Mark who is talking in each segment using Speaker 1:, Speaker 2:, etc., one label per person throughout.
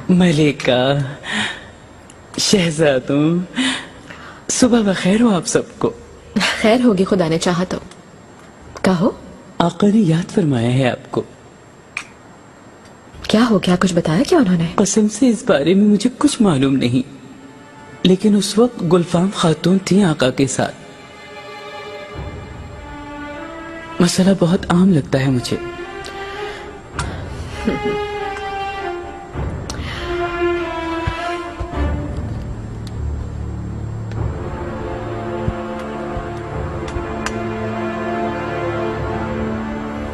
Speaker 1: मलिका, शहजादों, सुबह बखैर हो आप सबको।
Speaker 2: खैर होगी खुदा ने चाहा तो। कहो।
Speaker 1: आका ने याद फरमाया है आपको।
Speaker 2: क्या हो गया, कुछ बताया क्या उन्होंने?
Speaker 1: कसम से इस बारे में मुझे कुछ मालूम नहीं, लेकिन उस वक्त गुलफाम खातून थी आका के साथ। मसला बहुत आम लगता है मुझे।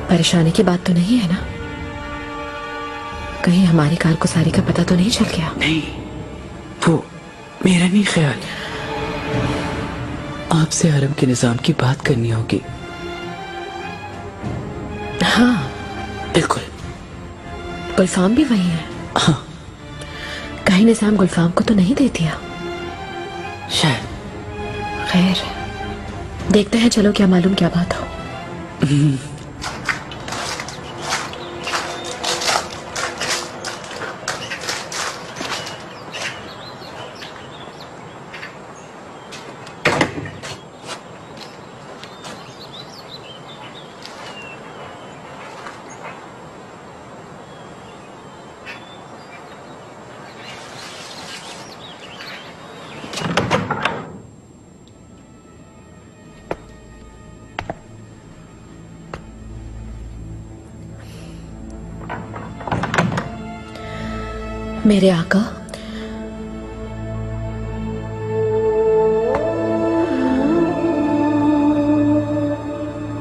Speaker 2: परेशानी की बात तो नहीं है ना? कहीं हमारी कार को सारी का पता तो नहीं चल गया?
Speaker 1: नहीं, वो मेरा नहीं ख्याल। आपसे हरम के निजाम की बात करनी होगी।
Speaker 2: हाँ
Speaker 1: बिल्कुल।
Speaker 2: गुलफाम भी वही है?
Speaker 1: हाँ।
Speaker 2: कहीं निजाम गुलफाम को तो नहीं दे दिया?
Speaker 1: शायद।
Speaker 2: खैर देखते हैं, चलो क्या मालूम क्या बात हो। मेरे आका,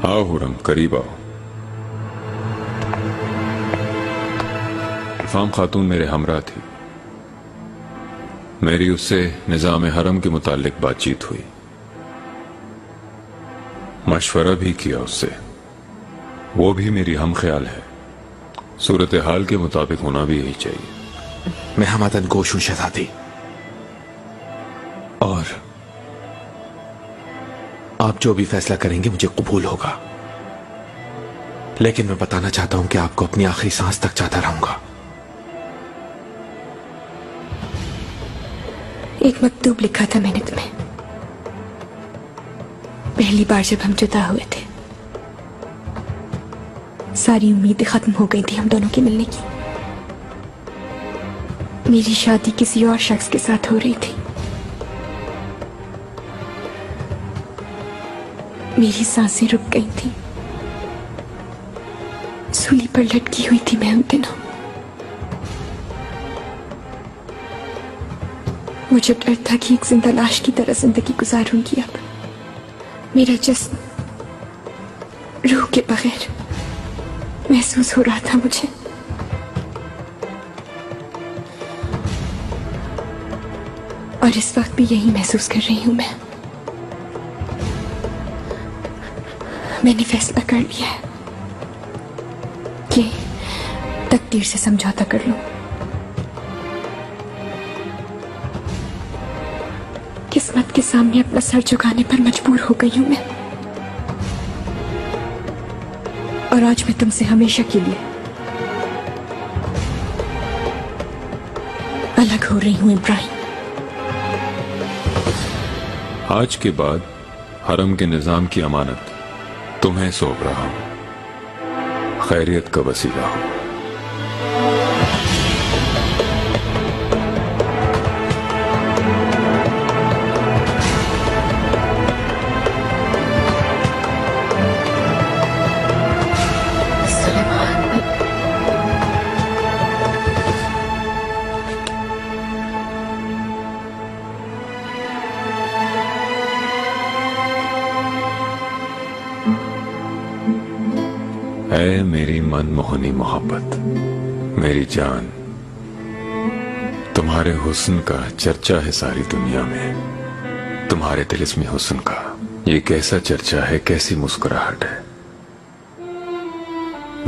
Speaker 3: आओ हुरम, करीब आओ। फाम खातून मेरे हमरा थी। मेरी उससे निजाम हरम के मुतालिक बातचीत हुई, मशवरा भी किया उससे। वो भी मेरी हम ख्याल है। सूरत हाल के मुताबिक होना भी यही चाहिए।
Speaker 4: मैं हमदन गोश हूं शहजादी, और आप जो भी फैसला करेंगे मुझे कबूल होगा। लेकिन मैं बताना चाहता हूं कि आपको अपनी आखिरी सांस तक चाहता रहूंगा।
Speaker 5: एक मकतूब लिखा था मैंने तुम्हें, पहली बार जब हम जुदा हुए थे। सारी उम्मीदें खत्म हो गई थी हम दोनों के मिलने की। मेरी शादी किसी और शख्स के साथ हो रही थी। मेरी सांसें रुक गई थी। सूली पर लटकी हुई थी मैं उन दिनों। मुझे डर था कि एक जिंदा लाश की तरह जिंदगी गुजारूंगी अब। मेरा जिस्म रूह के बगैर महसूस हो रहा था मुझे। और इस वक्त भी यही महसूस कर रही हूं मैं। मैंने फैसला कर लिया है कि तकदीर से समझौता कर लूं। किस्मत के सामने अपना सर झुकाने पर मजबूर हो गई हूं मैं। और आज मैं तुमसे हमेशा के लिए अलग हो रही हूं इब्राहिम।
Speaker 3: आज के बाद हरम के निजाम की अमानत तुम्हें सौंप रहा हूं। खैरियत का वसीला हो। ऐ मेरी मनमोहनी मोहब्बत, मेरी जान, तुम्हारे हुस्न का चर्चा है सारी दुनिया में। तुम्हारे तिलिस्मी हुस्न का ये कैसा चर्चा है, कैसी मुस्कुराहट है।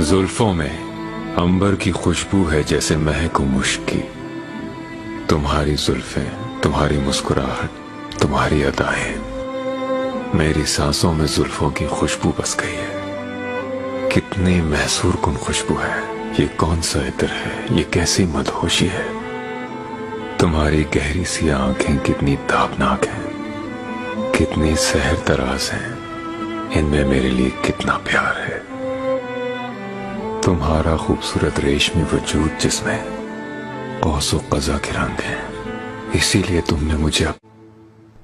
Speaker 3: जुल्फों में अंबर की खुशबू है जैसे महक मुश्क की। तुम्हारी जुल्फें तुम्हारी मुस्कुराहट, तुम्हारी अदाएं, मेरी सांसों में जुल्फों की खुशबू बस गई है। कितनी महसूर कुन खुशबू है ये, कौन सा इत्र है ये, कैसी मदहोशी है। तुम्हारी गहरी सी आंखें कितनी ताबनाक हैं, कितनी सहर तराज हैं, इनमें मेरे लिए कितना प्यार है। तुम्हारा खूबसूरत रेशमी वजूद जिसमें कौसो कज़ा के रंग हैं, इसीलिए तुमने मुझे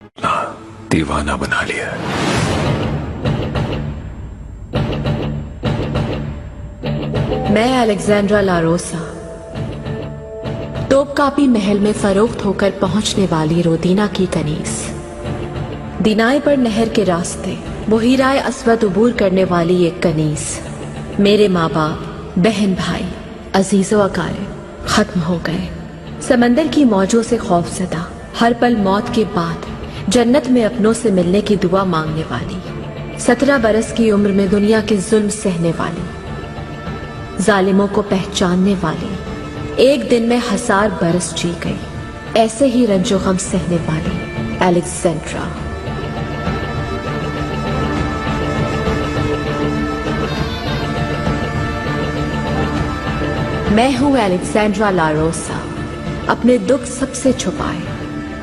Speaker 3: अपना दीवाना बना लिया।
Speaker 2: मैं अलेक्जेंड्रा लारोसा, तोपकापी महल में फरोख्त होकर पहुंचने वाली रोदीना की कनीस, दिनाए पर नहर के रास्ते बुहीराए अस्वद उबूर करने वाली एक कनीस। मेरे माँ बाप, बहन भाई, अजीजो अकारिब खत्म हो गए। समंदर की मौजों से खौफजदा, हर पल मौत के बाद जन्नत में अपनों से मिलने की दुआ मांगने वाली, 17 बरस की उम्र में दुनिया के जुल्म सहने वाली, जालिमों को पहचानने वाली, एक दिन में 1000 बरस जी गई, ऐसे ही रंजो गम सहने वाली अलेक्जेंड्रा। मैं हूं अलेक्जेंड्रा लारोसा, अपने दुख सबसे छुपाए,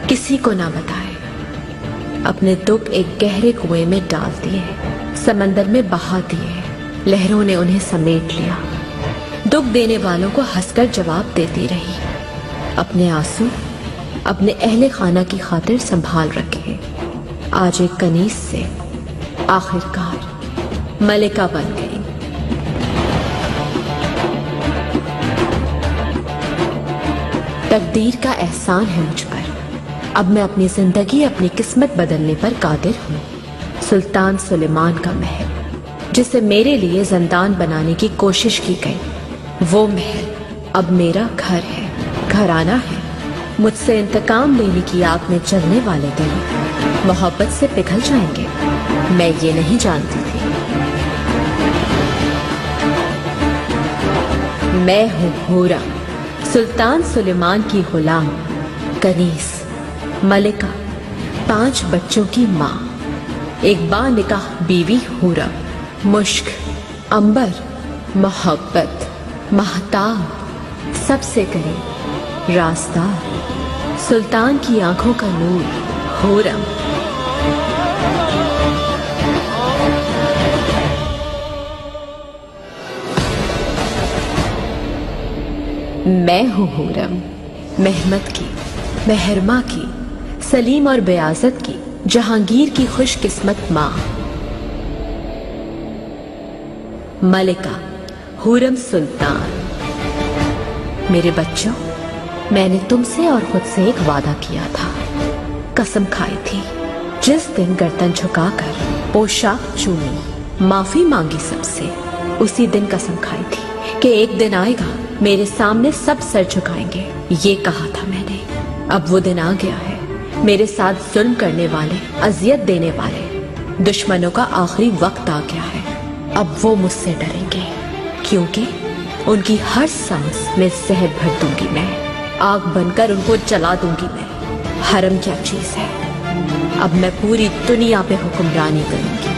Speaker 2: किसी को ना बताए। अपने दुख एक गहरे कुएं में डाल दिए, समंदर में बहा दिए, लहरों ने उन्हें समेट लिया। दुख देने वालों को हंसकर जवाब देती रही। अपने आंसू अपने अहले खाना की खातिर संभाल रखे। आज एक कनीस से आखिरकार मलिका बन गई। तकदीर का एहसान है मुझ पर। अब मैं अपनी जिंदगी, अपनी किस्मत बदलने पर कादिर हूँ। सुल्तान सुलेमान का महल, जिसे मेरे लिए जिंदान बनाने की कोशिश की गई, वो महल अब मेरा घर है, घराना है। मुझसे इंतकाम लेने की आग में जलने वाले दिन मोहब्बत से पिघल जाएंगे, मैं ये नहीं जानती थी। मैं हूँ हूरा, सुल्तान सुलेमान की गुलाम, कनीस, मलिका, 5 बच्चों की माँ, एक बानिकाह बीवी हूरा, मुश्क, अंबर, मोहब्बत, महताब, सबसे करीब, रास्तार, सुल्तान की आंखों का नूर, हूरम। मैं हूँ हूरम, महमद की, मेहरमा की, सलीम और बेआजत की, जहांगीर की खुशकिस्मत माँ। मलिका, हूरम सुल्तान। मेरे बच्चों, मैंने तुमसे और खुद से एक वादा किया था, कसम खाई थी। जिस दिन गर्दन झुकाकर पोशाक चूमी, माफी मांगी सबसे, उसी दिन कसम खाई थी कि एक दिन आएगा मेरे सामने सब सर झुकाएंगे। ये कहा था मैंने। अब वो दिन आ गया है। मेरे साथ जुल्म करने वाले, अजियत देने वाले दुश्मनों का आखिरी वक्त आ गया है। अब वो मुझसे डरेंगे, क्योंकि उनकी हर सांस में जहर भर दूंगी मैं, आग बनकर उनको जला दूंगी मैं। हरम क्या चीज है? अब मैं पूरी दुनिया पे हुक्मरानी करूंगी।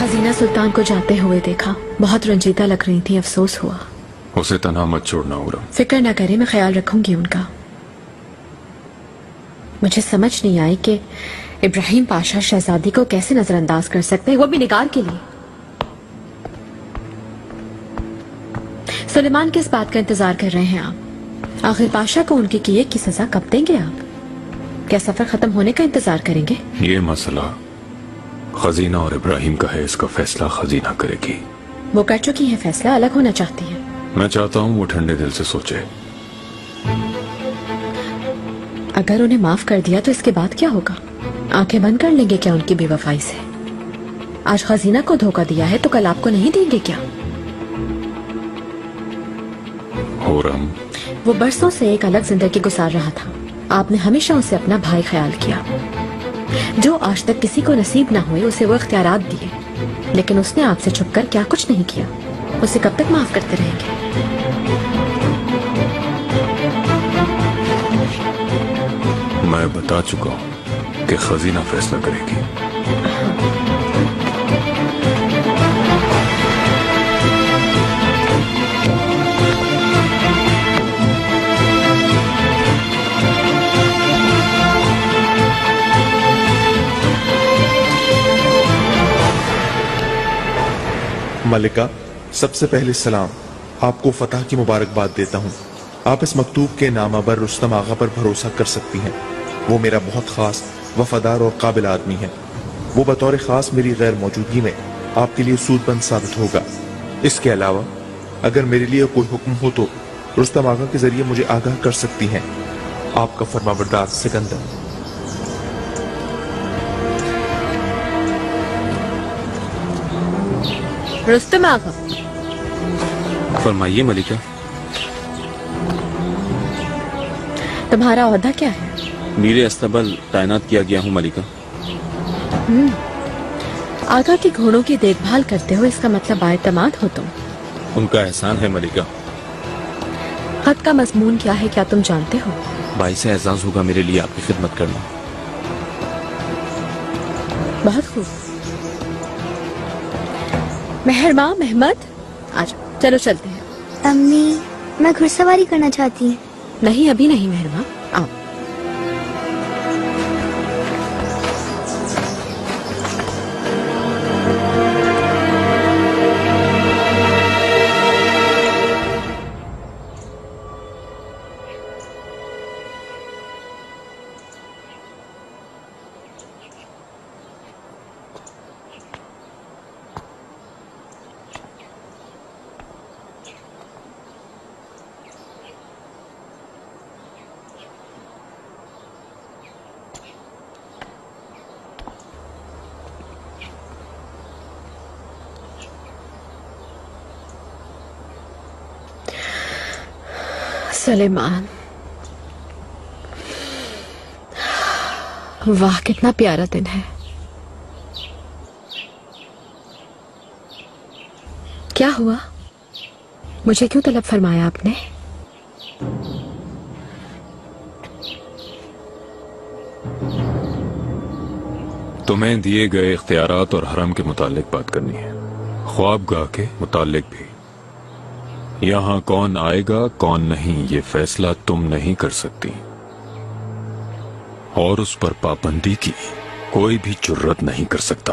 Speaker 2: हसीना सुल्तान को जाते हुए देखा, बहुत रंजीदा लग रही थी, अफसोस हुआ।
Speaker 3: उसे तन्हा मत छोड़ना हुरम।
Speaker 2: फिक्र न करे, मैं ख्याल रखूंगी उनका। मुझे समझ नहीं आई कि इब्राहिम पाशा शहजादी को कैसे नजरअंदाज कर सकते हैं, वो भी निगार के लिए। सुलेमान किस बात का इंतजार कर रहे हैं आप? आखिर पाशा को उनके किए की सजा कब देंगे आप? क्या सफर खत्म होने का इंतजार करेंगे?
Speaker 3: ये मसला खजीना और इब्राहिम का है, इसका फैसला खजीना करेगी।
Speaker 2: वो कर चुकी है फैसला, अलग होना चाहती है।
Speaker 3: मैं चाहता हूँ वो ठंडे दिल से सोचे।
Speaker 2: अगर उन्हें माफ कर दिया तो इसके बाद क्या होगा? आंखें बंद कर लेंगे क्या उनकी बेवफाई से? आज खजीना को धोखा दिया है तो कल आपको नहीं देंगे क्या?
Speaker 3: हुरम,
Speaker 2: वो बरसों से एक अलग जिंदगी गुजार रहा था। आपने हमेशा उसे अपना भाई ख्याल किया। जो आज तक किसी को नसीब ना हुए उसे वो इख्तियारात दिए, लेकिन उसने आपसे छुपकर क्या कुछ नहीं किया। उसे कब तक माफ करते रहेंगे?
Speaker 3: मैं बता चुका हूँ कि खजीना फैसला करेगी।
Speaker 6: मलिका, सबसे पहले सलाम। आपको फतह की मुबारकबाद देता हूँ। आप इस मकतूब के नामाबर रुस्तम आगा पर भरोसा कर सकती हैं। वो मेरा बहुत खास, वफादार और काबिल आदमी है। वो बतौर खास मेरी गैर मौजूदगी में आपके लिए सूदबंद साबित होगा। इसके अलावा अगर मेरे लिए कोई हुक्म हो तो रुस्तम आगा के जरिए मुझे आगाह कर सकती हैं। आपका फरमाबरदार सिकंदर।
Speaker 2: रुस्तम आगा।
Speaker 4: फरमाइए मलिका।
Speaker 2: तुम्हारा ओहदा क्या है?
Speaker 4: मीरे अस्तबल तैनात किया गया हूँ मलिका।
Speaker 2: आगा के घोड़ों की देखभाल करते हो, इसका मतलब बाएतमाद हो तुम।
Speaker 4: उनका एहसान है मलिका।
Speaker 2: खत का मजमून क्या है, क्या तुम जानते हो?
Speaker 4: बाइस एजाज होगा मेरे लिए आपकी खिदमत करना।
Speaker 2: बहुत खूब। मेहरमा, महमद, आज चलो चलते हैं।
Speaker 7: अम्मी, मैं घुड़सवारी करना चाहती हूँ।
Speaker 2: नहीं, अभी नहीं मेहरमा, आओ। सुलेमान, वाह कितना प्यारा दिन है। क्या हुआ? मुझे क्यों तलब फरमाया आपने?
Speaker 3: तुम्हें दिए गए इख्तियारात और हरम के मुतालिक बात करनी है, ख्वाबगाह के मुतालिक भी। यहाँ कौन आएगा कौन नहीं ये फैसला तुम नहीं कर सकती, और उस पर पाबंदी की कोई भी जुर्रत नहीं कर सकता।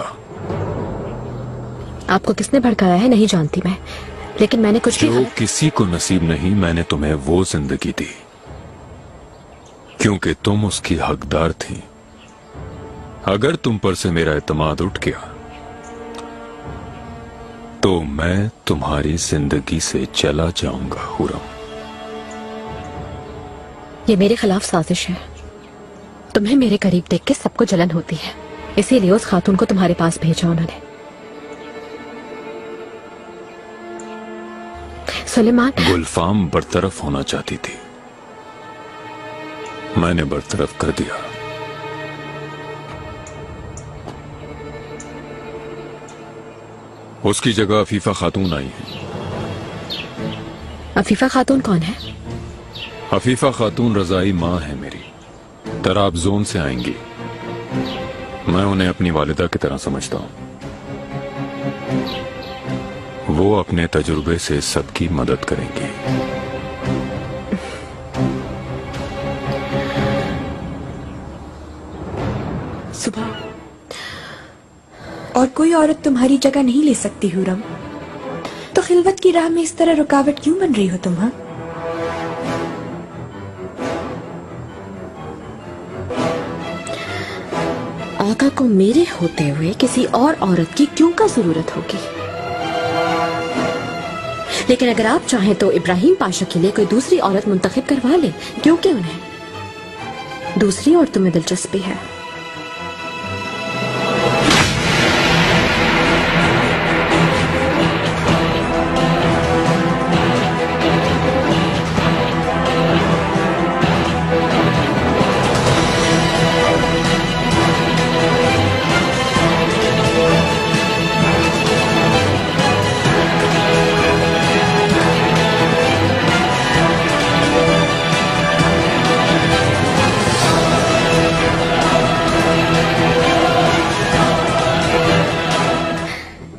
Speaker 2: आपको किसने भड़काया है नहीं जानती मैं, लेकिन मैंने कुछ
Speaker 3: जो किसी को नसीब नहीं, मैंने तुम्हें वो जिंदगी दी क्योंकि तुम उसकी हकदार थी। अगर तुम पर से मेरा एतमाद उठ गया तो मैं तुम्हारी जिंदगी से चला जाऊंगा हुरम।
Speaker 2: ये मेरे खिलाफ साजिश है। तुम्हें मेरे करीब देख के सबको जलन होती है, इसीलिए उस खातून को तुम्हारे पास भेजा उन्होंने। सुलेमान,
Speaker 3: गुलफाम बरतरफ होना चाहती थी, मैंने बरतरफ कर दिया। उसकी जगह अफीफा खातून आई है।
Speaker 2: अफीफा खातून कौन है?
Speaker 3: अफीफा खातून रजाई माँ है मेरी, तराब जोन से आएंगी। मैं उन्हें अपनी वालिदा की तरह समझता हूँ। वो अपने तजुर्बे से सबकी मदद करेंगी।
Speaker 5: सुबह और कोई औरत तुम्हारी जगह नहीं ले सकती हुरम, तो खिलवत की राह में इस तरह रुकावट क्यों बन रही हो तुम? हाँ,
Speaker 2: आका को मेरे होते हुए किसी और औरत की क्यों का जरूरत होगी? लेकिन अगर आप चाहें तो इब्राहिम पाशा के लिए कोई दूसरी औरत मुंतखब करवा ले, क्योंकि उन्हें दूसरी औरतों में दिलचस्पी है।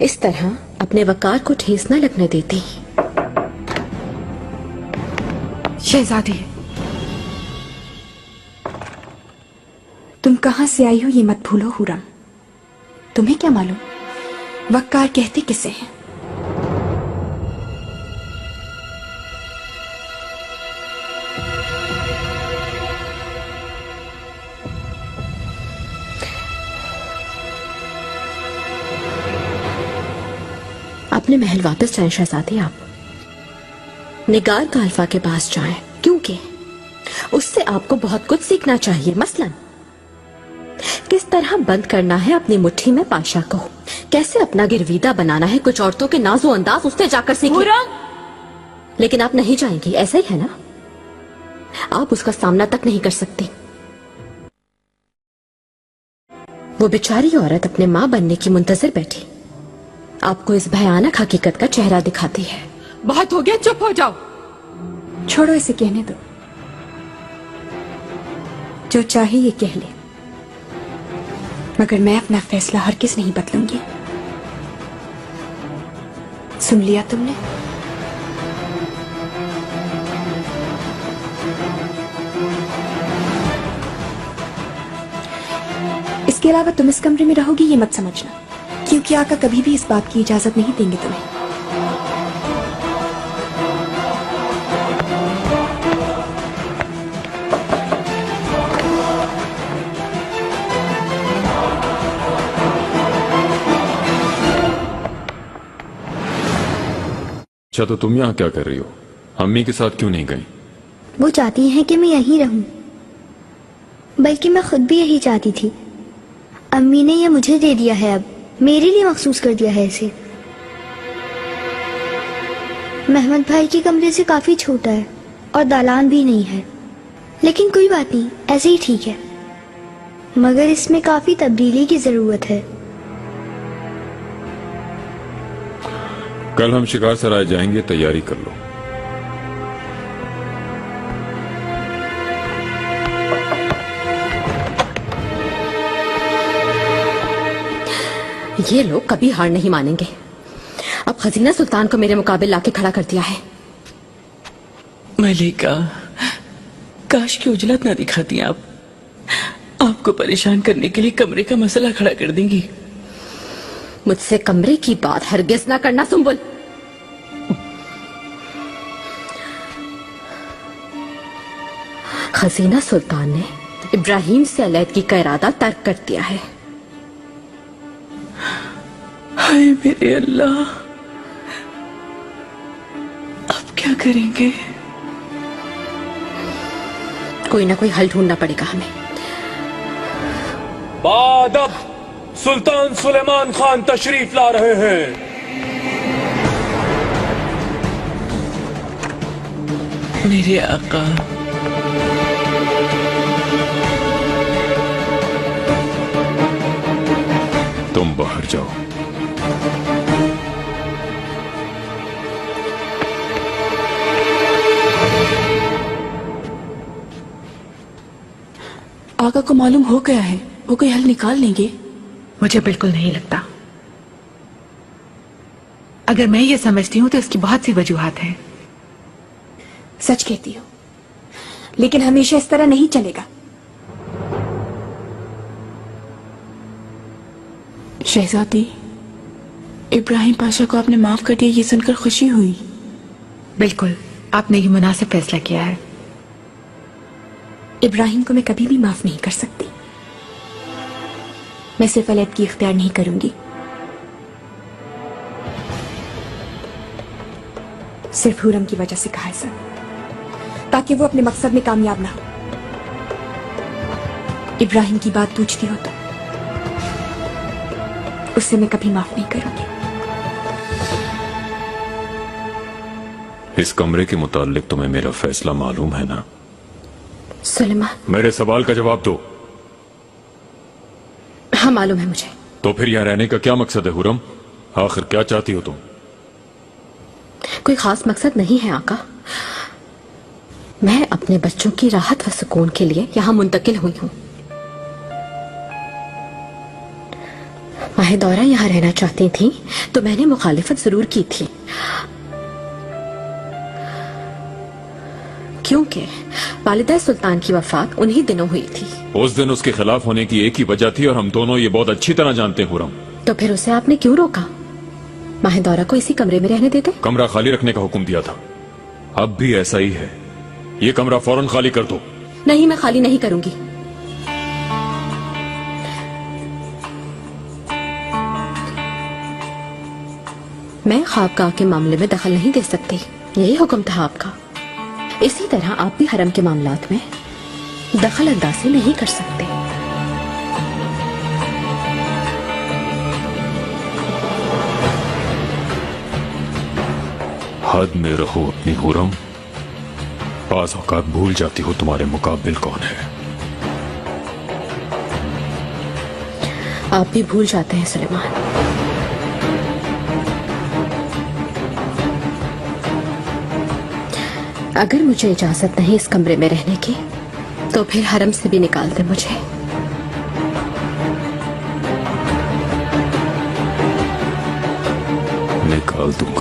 Speaker 2: इस तरह अपने वकार को ठेस न लगने देती।
Speaker 5: शहजादी, तुम कहां से आई हो ये मत भूलो हुरम। तुम्हें क्या मालूम वक्कार कहते किसे हैं?
Speaker 2: अपने महल वापस जाएं शहजादी। आप निगार गाल्फा के पास जाएं, क्योंकि उससे आपको बहुत कुछ सीखना चाहिए। मसलन किस तरह बंद करना है अपनी मुट्ठी में पाशा को, कैसे अपना गिरवीदा बनाना है। कुछ औरतों के नाजो अंदाज उससे जाकर सीखिए। लेकिन आप नहीं जाएंगी, ऐसा ही है ना? आप उसका सामना तक नहीं कर सकती। वो बेचारी औरत अपने मां बनने की मुंतजर बैठी आपको इस भयानक हकीकत का चेहरा दिखाती है।
Speaker 5: बहुत हो गया, चुप हो जाओ। छोड़ो, इसे कहने दो। जो चाहे ये कह ले, मगर मैं अपना फैसला हरगिज़ नहीं बदलूंगी। सुन लिया तुमने? इसके अलावा तुम इस कमरे में रहोगी ये मत समझना, क्योंकि आका कभी भी इस बात की इजाजत नहीं देंगे तुम्हें।
Speaker 3: अच्छा, तो तुम यहाँ क्या कर रही हो? अम्मी के साथ क्यों नहीं गई?
Speaker 7: वो चाहती हैं कि मैं यहीं रहूं, बल्कि मैं खुद भी यही चाहती थी। अम्मी ने ये मुझे दे दिया है, अब मेरे लिए मखसूस कर दिया है इसे। महमद भाई के कमरे से काफी छोटा है और दालान भी नहीं है, लेकिन कोई बात नहीं, ऐसे ही ठीक है। मगर इसमें काफी तब्दीली की जरूरत है।
Speaker 3: कल हम शिकार सराय जाएंगे, तैयारी कर लो।
Speaker 2: ये लोग कभी हार नहीं मानेंगे। अब खजीना सुल्तान को मेरे मुकाबले लाके खड़ा कर दिया है।
Speaker 1: मलिका, काश की उजलत ना दिखाती आप। आपको परेशान करने के लिए कमरे का मसला खड़ा कर देंगी।
Speaker 2: मुझसे कमरे की बात हरगिज ना करना सुंबुल। खजीना सुल्तान ने इब्राहिम से अलैदगी का इरादा तर्क कर दिया है।
Speaker 1: हाय मेरे अल्लाह, अब क्या करेंगे?
Speaker 2: कोई ना कोई हल ढूंढना पड़ेगा हमें।
Speaker 4: बादब सुल्तान सुलेमान खान तशरीफ ला रहे हैं।
Speaker 1: मेरे आका,
Speaker 3: तुम बाहर जाओ।
Speaker 5: आका को मालूम हो गया है, वो कोई हल निकाल लेंगे।
Speaker 2: मुझे बिल्कुल नहीं लगता।
Speaker 8: अगर मैं ये समझती हूँ तो इसकी बहुत सी वजूहात हैं।
Speaker 5: सच कहती हो, लेकिन हमेशा इस तरह नहीं चलेगा। शहजादी, इब्राहिम पाशा को आपने माफ कर दिया, ये सुनकर खुशी हुई।
Speaker 8: बिल्कुल, आपने ये मुनासिब फैसला किया है।
Speaker 5: इब्राहिम को मैं कभी भी माफ नहीं कर सकती। मैं सिर्फ अलग इख्तियार नहीं करूंगी, सिर्फ हुरम की वजह से कहा है सर, ताकि वो अपने मकसद में कामयाब ना हो। इब्राहिम की बात पूछती हो तो उससे मैं कभी माफ नहीं करूंगी।
Speaker 3: इस कमरे के मुताल्लिक तुम्हें मेरा फैसला मालूम है ना?
Speaker 2: सुलेमान।
Speaker 3: मेरे सवाल का जवाब दो।
Speaker 2: हाँ, मालूम है मुझे।
Speaker 3: तो फिर यहाँ रहने का क्या मकसद है हुरम? आखिर क्या चाहती हो तुम?
Speaker 2: कोई खास मकसद नहीं है आका। मैं अपने बच्चों की राहत व सुकून के लिए यहाँ मुंतकिल हुई हूँ। माहिदौरा यहाँ रहना चाहती थी तो मैंने मुखालिफत जरूर की थी, क्योंकि वालिदा सुल्तान की वफात उन्हीं दिनों हुई थी।
Speaker 3: उस दिन उसके खिलाफ होने की एक ही वजह थी और हम दोनों ये बहुत अच्छी तरह जानते हैं हुरम।
Speaker 2: तो फिर उसे आपने क्यों रोका? माहिदौरा को इसी कमरे में रहने देते।
Speaker 3: कमरा खाली रखने का हुक्म दिया था, अब भी ऐसा ही है। ये कमरा फौरन खाली कर दो।
Speaker 2: नहीं, मैं खाली नहीं करूंगी। मैं ख्वाबगाह के मामले में दखल नहीं दे सकती, यही हुक्म था आपका। इसी तरह आप भी हरम के मामलात में दखल अंदाजी नहीं कर सकते।
Speaker 3: हद में रहो अपनी हुरम, बाज़ औक़ात भूल जाती हो तुम्हारे मुकाबिल कौन है।
Speaker 2: आप भी भूल जाते हैं सुलेमान। अगर मुझे इजाजत नहीं इस कमरे में रहने की तो फिर हरम से भी निकाल दे मुझे।
Speaker 3: निकाल दूंगा।